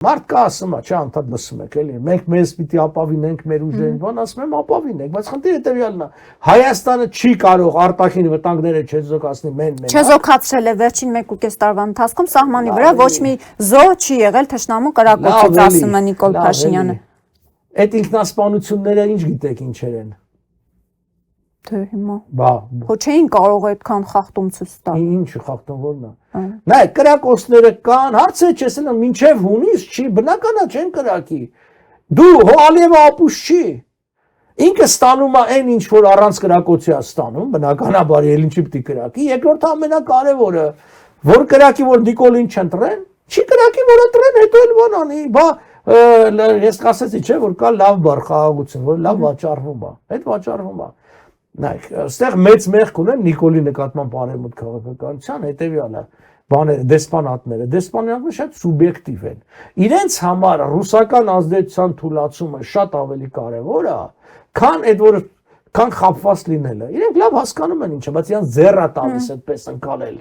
Մարդ կա ասում է, չէ, անդադ լսում եք, էլի, մենք մեզ պիտի ապավինենք մեր ուժերին, բան ասում եմ ապավինենք, բայց խնդիրը հետևյալն է, Հայաստանը չի կարող արտաքին վտանգները չեզոքացնի մեն։ Չեզոքացրել է վերջին 1.5 տարվա ընթացքում սահմանի վրա ոչ մի զոհ չի եղել թշնամու կրակոցից, ասում է Նիկոլ Փաշինյանը։ Այդ ինքնասպանությունները ինչ գիտեք ինչեր են։ Թե հիմա։ Բա։ Հո չէին կարող այդքան խախտում ցույց տալ։ Ինչ խախտում որն է։ Նայ, կրակոցները կան, հարցը չէ, ասեն մինչև հունիս չի, բնականա չեն կրակի։ Դու հո Ալիևը ապուշ չի։ Ինքը ստանում է այն ինչ որ առանց կրակոցի է ստանում, բնականաբար էլ ինչի պիտի կրակի։ Երկրորդ ամենակարևորը, որ կրակի որ Նիկոլին չընտրեն, չի կրակի որը տրեն, հետո էլ բան անի, բա ես ասեցի չէ որ կա լավ բառ խաղաղություն, որ լավ վաճառվում է։ Այդ վաճառվում է։ Նայեք, այստեղ մեծ մեղք ունեն Նիկոլի նկատմամբ արևմուտք քաղաքականության հետևյալը, բաները, դեսպանատները շատ սուբյեկտիվ են։ Իրենց համար ռուսական ազդեցության թուլացումը շատ ավելի կարևոր է, քան խապված լինելը։ Իրենք լավ հասկանում են ինչը, բայց իրանց ձեռը տալիս այդպես ընկալել։